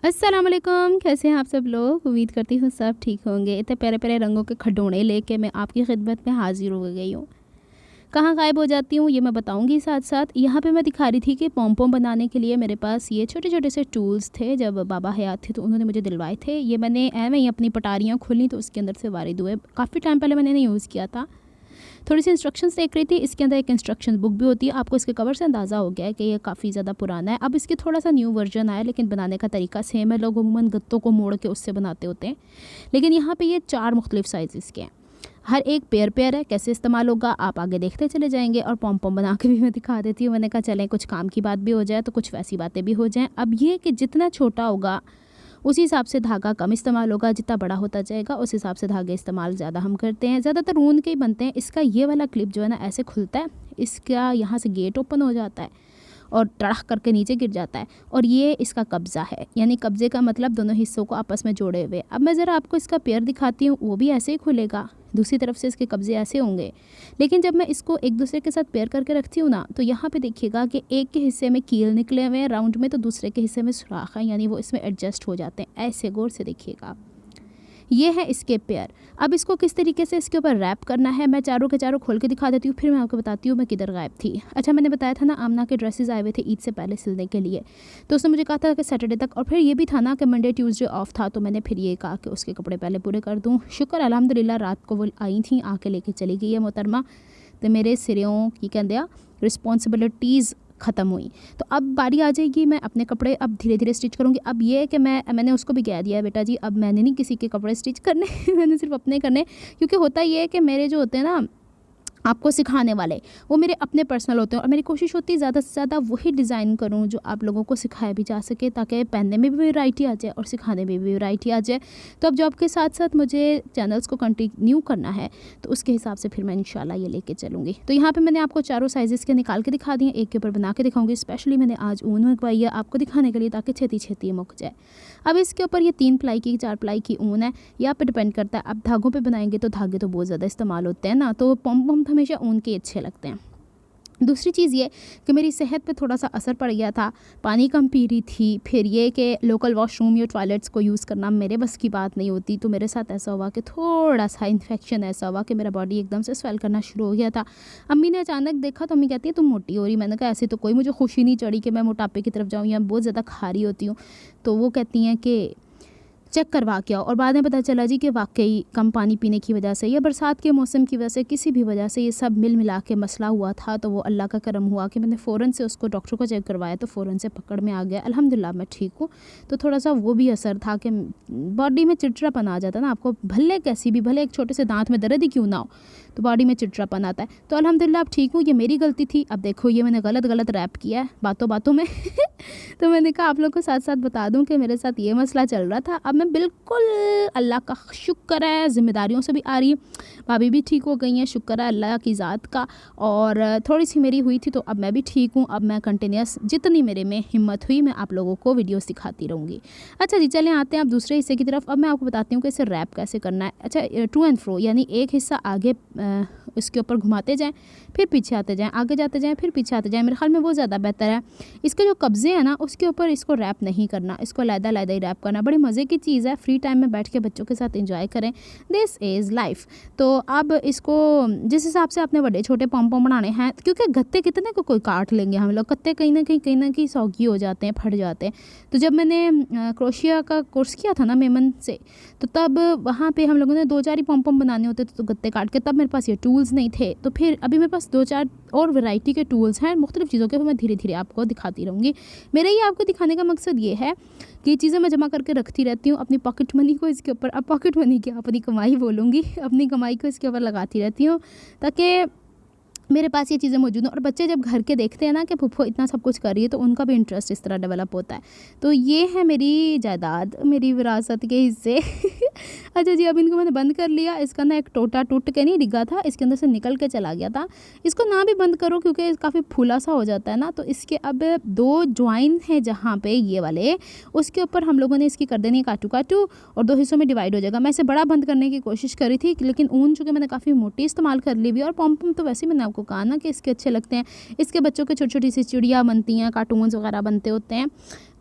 अस्सलाम वालेकुम, कैसे हैं आप सब लोग। उम्मीद करती हूँ सब ठीक होंगे। इतने प्यारे प्यारे रंगों के खिलौने लेके मैं आपकी खिदमत में हाजिर हो गई हूँ। कहाँ गायब हो जाती हूँ ये मैं बताऊँगी साथ साथ। यहाँ पे मैं दिखा रही थी कि पॉम पॉम बनाने के लिए मेरे पास ये छोटे छोटे से टूल्स थे। जब बाबा हयात थे तो उन्होंने मुझे दिलवाए थे। ये मैंने एवं ही अपनी पटारियाँ खोली तो उसके अंदर से वारिद हुए। काफ़ी टाइम पहले मैंने नहीं यूज़ किया था। थोड़ी सी इंस्ट्रक्शंस देख रही थी। इसके अंदर एक इंस्ट्रक्शन बुक भी होती है। आपको इसके कवर से अंदाज़ा हो गया है कि ये काफ़ी ज़्यादा पुराना है। अब इसके थोड़ा सा न्यू वर्जन आया, लेकिन बनाने का तरीका सेम है। लोग अमूमन गत्तों को मोड़ के उससे बनाते होते हैं, लेकिन यहाँ पे ये 4 मुख्तलिफ साइज़ के हैं। हर एक पेयर है। कैसे इस्तेमाल होगा आप आगे देखते चले जाएंगे। और पॉम पॉम बना के भी मैं दिखा देती हूँ। मैंने कहा चलें कुछ काम की बात भी हो जाए तो कुछ वैसी बातें भी हो जाएँ। अब ये कि जितना छोटा होगा उसी हिसाब से धागा कम इस्तेमाल होगा, जितना बड़ा होता जाएगा उस हिसाब से धागे इस्तेमाल ज़्यादा हम करते हैं। ज़्यादातर ऊन के ही बनते हैं। इसका ये वाला क्लिप जो है ना ऐसे खुलता है, इसका यहाँ से गेट ओपन हो जाता है और तड़ाक करके नीचे गिर जाता है। और ये इसका कब्ज़ा है, यानी कब्ज़े का मतलब दोनों हिस्सों को आपस में जोड़े हुए। अब मैं ज़रा आपको इसका पेयर दिखाती हूँ, वो भी ऐसे ही खुलेगा। दूसरी तरफ से इसके कब्ज़े ऐसे होंगे, लेकिन जब मैं इसको एक दूसरे के साथ पेयर करके रखती हूँ ना, तो यहाँ पे देखिएगा कि एक के हिस्से में कील निकले हुए हैं राउंड में, तो दूसरे के हिस्से में सुराख है, यानी वो इसमें एडजस्ट हो जाते हैं। ऐसे गौर से देखिएगा। ये है इसके पेयर। अब इसको किस तरीके से इसके ऊपर रैप करना है मैं चारों के चारों खोल के दिखा देती हूँ, फिर मैं आपको बताती हूँ मैं किधर गायब थी। अच्छा, मैंने बताया था ना आमना के ड्रेसेस आए हुए थे ईद से पहले सिलने के लिए, तो उसने मुझे कहा था कि सैटरडे तक, और फिर ये भी था ना कि मंडे ट्यूसडे ऑफ था, तो मैंने फिर ये कहा कि उसके कपड़े पहले पूरे कर दूँ। शुक्र अल्हम्दुलिल्लाह रात को वो आई थी, आके लेके चली गई है मोहतरमा। तो मेरे सिरों की कहते रिस्पॉन्सिबिलिटीज़ ख़त्म हुई। तो अब बारी आ जाएगी, मैं अपने कपड़े अब धीरे धीरे स्टिच करूँगी। अब ये है कि मैंने उसको भी कह दिया है बेटा जी अब मैंने नहीं किसी के कपड़े स्टिच करने मैंने सिर्फ अपने करने। क्योंकि होता ये है कि मेरे जो होते हैं ना आपको सिखाने वाले, वो मेरे अपने पर्सनल होते हैं, और मेरी कोशिश होती है ज़्यादा से ज़्यादा वही डिज़ाइन करूँ जो आप लोगों को सिखाया भी जा सके, ताकि पहनने में भी वैरायटी आ जाए और सिखाने में भी वैरायटी आ जाए। तो अब जॉब के साथ साथ मुझे चैनल्स को कंटिन्यू करना है, तो उसके हिसाब से फिर मैं इंशाल्लाह ये लेके चलूँगी। तो यहाँ पर मैंने आपको चारों साइज़ के निकाल के दिखा दिए, एक के ऊपर बना के दिखाऊँगी। स्पेशली मैंने आज ऊन मंगवाई है आपको दिखाने के लिए, ताकि छेती छेती मुक जाए। अब इसके ऊपर ये 3 प्लाई की 4 प्लाई की ऊन है, यहाँ पर डिपेंड करता है। अब धागों पे बनाएंगे तो धागे तो बहुत ज़्यादा इस्तेमाल होते हैं ना, तो पॉम पॉम हमेशा ऊन के अच्छे लगते हैं। दूसरी चीज़ ये कि मेरी सेहत पे थोड़ा सा असर पड़ गया था, पानी कम पी रही थी। फिर ये कि लोकल वॉशरूम या टॉयलेट्स को यूज़ करना मेरे बस की बात नहीं होती, तो मेरे साथ ऐसा हुआ कि थोड़ा सा इन्फेक्शन ऐसा हुआ कि मेरा बॉडी एकदम से स्वेल करना शुरू हो गया था। अम्मी ने अचानक देखा तो अम्मी कहती है तुम मोटी हो रही। मैंने कहा ऐसे तो कोई मुझे खुशी नहीं चढ़ी कि मैं मोटापे की तरफ जाऊँ या बहुत ज़्यादा खा रही होती हूँ। तो वो कहती हैं कि चेक करवा के आओ, और बाद में पता चला जी कि वाकई कम पानी पीने की वजह से या बरसात के मौसम की वजह से किसी भी वजह से ये सब मिल मिला के मसला हुआ था। तो वो अल्लाह का करम हुआ कि मैंने फ़ौरन से उसको डॉक्टर को चेक करवाया, तो फ़ौरन से पकड़ में आ गया। अल्हम्दुलिल्लाह मैं ठीक हूँ। तो थोड़ा सा वो भी असर था कि बॉडी में चिड़चिड़ापन आ जाता ना, आपको भले कैसी भी, भले एक छोटे से दांत में दर्द ही क्यों ना हो, तो बॉडी में चिड़चिड़ापन आता है। तो अल्हम्दुलिल्लाह अब ठीक हूँ। ये मेरी गलती थी। अब देखो ये मैंने गलत रैप किया है बातों बातों में तो मैंने कहा आप लोग को साथ साथ बता दूं कि मेरे साथ ये मसला चल रहा था। अब मैं बिल्कुल अल्लाह का शुक्र है, ज़िम्मेदारियों से भी आ रही है, भाभी भी ठीक हो गई हैं, शुक्र है अल्लाह की ज़ात का। और थोड़ी सी मेरी हुई थी तो अब मैं भी ठीक हूँ। अब मैं कंटिन्यूस जितनी मेरे में हिम्मत हुई मैं आप लोगों को वीडियोस दिखाती रहूँगी। अच्छा जी, चलें आते हैं आप दूसरे हिस्से की तरफ। अब मैं आपको बताती हूँ कि इसे रैप कैसे करना है। अच्छा, टू एंड फ्रो, यानी एक हिस्सा आगे इसके ऊपर घुमाते जाएँ, फिर पीछे आते जाएँ, आगे जाते जाएँ, फिर पीछे आते जाएँ। मेरे ख्याल में वो ज़्यादा बेहतर है। इसके जो कब्ज़े हैं ना उसके ऊपर इसको रैप नहीं करना, इसको अलग-अलग ही रैप करना। बड़ी मज़े की चीज़ है, फ्री टाइम में बैठ के बच्चों के साथ एंजॉय करें। This is life. तो अब इसको जिस हिसाब से आपने बड़े छोटे पॉम पॉम बनाने हैं, क्योंकि गत्ते कितने को कोई काट लेंगे हम लोग, गत्ते कहीं ना कहीं सौगी हो जाते हैं, फट जाते हैं। तो जब मैंने क्रोशिया का कोर्स किया था ना मेमन से, तो तब वहाँ पे हम लोगों ने 2-4 ही पॉम पॉम बनाने होते थे, तो गत्ते काट के, तब मेरे पास ये टूल्स नहीं थे। तो फिर अभी मेरे पास 2-4 और वैरायटी के टूल्स हैं मुख्तलिफ़ चीज़ों के, मैं धीरे धीरे आपको दिखाती रहूँगी। मेरा ये आपको दिखाने का मकसद ये है कि ये चीज़ें मैं जमा करके रखती रहती हूँ अपनी पॉकेट मनी को इसके ऊपर। अब पॉकेट मनी क्या, अपनी कमाई बोलूँगी, अपनी कमाई को इसके ऊपर लगाती रहती हूँ, ताकि मेरे पास ये चीज़ें मौजूद हैं। और बच्चे जब घर के देखते हैं ना कि फूफो इतना सब कुछ कर रही है, तो उनका भी इंटरेस्ट इस तरह डेवलप होता है। तो ये है मेरी जायदाद, मेरी विरासत के हिस्से अच्छा जी, अब इनको मैंने बंद कर लिया। इसका ना एक टोटा टूट के नहीं डिगा था, इसके अंदर से निकल के चला गया था। इसको ना भी बंद करो क्योंकि काफ़ी फूला सा हो जाता है ना। तो इसके अब 2 ज्वाइन हैं जहाँ पे ये वाले, उसके ऊपर हम लोगों ने इसकी कर देनी है काटू काटू, और 2 हिस्सों में डिवाइड हो जाएगा। मैं इसे बड़ा बंद करने की कोशिश करी थी, लेकिन ऊन चूँकि मैंने काफ़ी मोटी इस्तेमाल कर ली हुई, और पॉम पॉम तो वैसे ही मैंने आपको कहा ना कि इसके अच्छे लगते हैं। इसके बच्चों के छोटी छोटी सी चिड़िया बनती हैं, कार्टून्स वगैरह बनते होते हैं।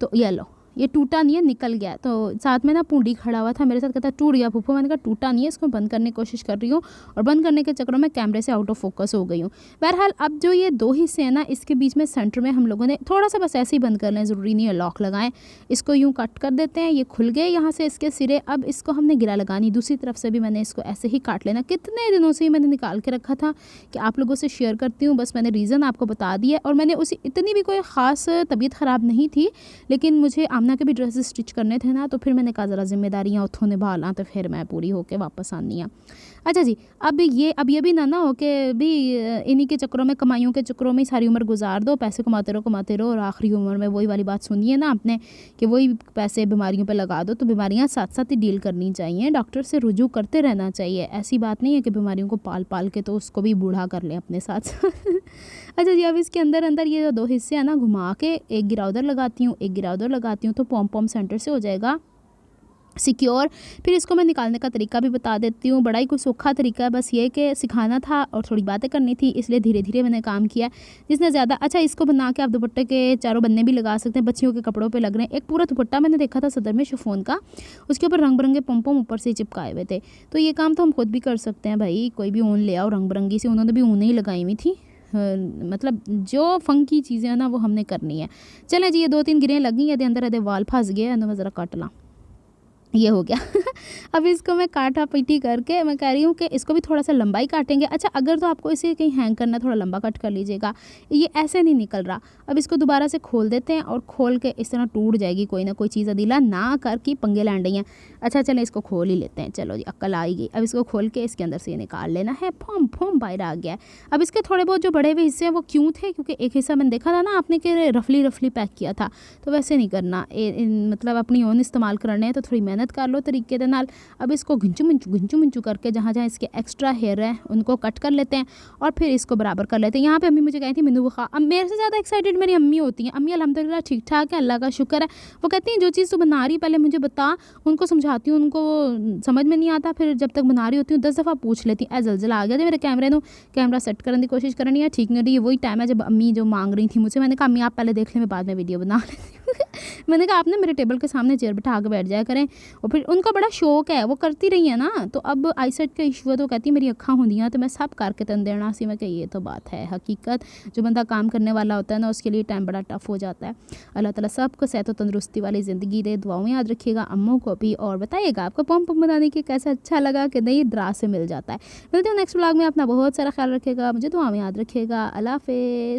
तो ये लो, ये टूटा नहीं है, निकल गया। तो साथ में ना पूंडी खड़ा हुआ था मेरे साथ, कहता टूट गया फूफो। मैंने कहा टूटा नहीं है, इसको बंद करने की कोशिश कर रही हूँ और बंद करने के चक्करों में कैमरे से आउट ऑफ फोकस हो गई हूँ। बहरहाल अब जो ये 2 हिस्से हैं ना, इसके बीच में सेंटर में हम लोगों ने थोड़ा सा बस ऐसे ही बंद कर लें, ज़रूरी नहीं है लॉक लगाएं। इसको यूँ कट कर देते हैं, ये खुल गए यहाँ से इसके सिरे। अब इसको हमने गिरा लगानी, दूसरी तरफ से भी मैंने इसको ऐसे ही काट लेना। कितने दिनों से ही मैंने निकाल के रखा था कि आप लोगों से शेयर करती हूँ, बस मैंने रीज़न आपको बता दिया। और मैंने उसी इतनी भी कोई ख़ास तबीयत ख़राब नहीं थी, लेकिन मुझे आमना के भी ड्रेसेस स्टिच करने थे ना, तो फिर मैंने कहा ज़रा जिम्मेदारियाँ उठो निभा ला, तो फिर मैं पूरी होके वापस आनी है। अच्छा जी, अब ये भी ना हो कि भी इन्हीं के चक्करों में, कमाइयों के चक्करों में सारी उम्र गुजार दो, पैसे कमाते रहो और आखिरी उम्र में वही वाली बात सुनिए ना आपने कि वही पैसे बीमारियों पे लगा दो। तो बीमारियां साथ साथ ही डील करनी चाहिए, डॉक्टर से रुजू करते रहना चाहिए। ऐसी बात नहीं है कि बीमारियों को पाल पाल के तो उसको भी बूढ़ा कर लें अपने साथ। अच्छा जी, अब इसके अंदर अंदर ये 2 हिस्से हैं ना, घुमा के एक गिरा उधर लगाती हूँ, एक गिरा उधर लगाती हूँ, तो पॉम पॉम सेंटर से हो जाएगा सिक्योर। फिर इसको मैं निकालने का तरीका भी बता देती हूँ, बड़ा ही कोई सूखा तरीका है, बस ये कि सिखाना था और थोड़ी बातें करनी थी, इसलिए धीरे धीरे मैंने काम किया जिसने ज़्यादा। अच्छा, इसको बना के आप दुपट्टे के चारों बन्ने भी लगा सकते हैं, बच्चियों के कपड़ों पे लग रहे हैं। एक पूरा दुपट्टा मैंने देखा था सदर में शिफॉन का, उसके ऊपर रंग बिरंगे पम ऊपर से चिपकाए हुए थे। तो ये काम तो हम खुद भी कर सकते हैं भाई, कोई भी ऊन ले आओ रंग बिरंगी सी। उन्होंने भी ऊनें ही लगाई हुई थी, मतलब जो फंकी चीज़ें हैं ना वो हमने करनी है। चलें जी, ये 2-3 गिरें लगी, यदि अंदर यदि वाल फंस गए, मैं ज़रा काट ला, ये हो गया। अब इसको मैं काटा पीटी करके मैं कह रही हूँ कि इसको भी थोड़ा सा लंबाई काटेंगे। अच्छा, अगर तो आपको इसे कहीं हैंग करना, थोड़ा लंबा कट कर लीजिएगा, ये ऐसे नहीं निकल रहा। अब इसको दोबारा से खोल देते हैं और खोल के इस तरह टूट जाएगी कोई ना कोई चीज़, अदीला ना कर की पंगे लैंड हैं। अच्छा चलें, इसको खोल ही लेते हैं, चलो जी अक्ल आ ही गई। अब इसको खोल के इसके अंदर से ये निकाल लेना है, फॉर्म फॉर्म बाहर आ गया है। अब इसके थोड़े बहुत जो बड़े हुए हिस्से हैं वो क्यों थे, क्योंकि एक हिस्सा मैंने देखा था ना आपने कि रफली पैक किया था, तो वैसे नहीं करना। मतलब अपनी ओन इस्तेमाल करने हैं तो थोड़ी मेहनत कर लो तरीके दे नाल। अब इसको घिंचू मिंचू करके जहाँ जहाँ इसके एक्स्ट्रा हेयर है उनको कट कर लेते हैं और फिर इसको बराबर कर लेते हैं। यहाँ पे अम्मी मुझे कही थी मिनू वो खा। अब मेरे से ज़्यादा एक्साइटेड मेरी अम्मी होती हैं। अम्मी अल्हम्दुलिल्लाह ठीक ठाक है, अल्लाह का शुक्र है। वो कहती हैं जो चीज़ तू बना रही पहले मुझे बता, उनको समझाती हूँ, उनको समझ में नहीं आता, फिर जब तक बना रही होती हूँ 10 दफ़ा पूछ लेती हूँ। जलजला आ गया मेरे कैमरा सेट करने की कोशिश करनी है, ठीक नहीं हो रही है। वही टाइम है जब अम्मी जो मांग रही थी मुझसे, मैंने कहा अम्मी आप पहले देख लें, मैं बाद में वीडियो बना लेती हूँ। मैंने कहा आपने मेरे टेबल के सामने चेयर बिठा के बैठ जाया करें। और फिर उनको बड़ा शौक है, वो करती रही है ना, तो अब आईसेट का इशू है तो कहती मेरी अक्खां होंदियां तो मैं सब करके तन देना सी। मैं कही ये तो बात है हकीकत, जो बंदा काम करने वाला होता है ना उसके लिए टाइम बड़ा टफ हो जाता है। अल्लाह ताला सबको सेहत और तंदुरुस्ती वाली ज़िंदगी दे। दुआओं याद रखिएगा अम्मों को भी, और बताइएगा आपको पम्प बनाने के कैसा अच्छा लगा कि नहीं, द्रास से मिल जाता है। मिलते हैं नेक्स्ट व्लॉग में, अपना बहुत सारा ख्याल रखिएगा, मुझे दुआ में याद रखिएगा। अल्लाह हाफ़िज़।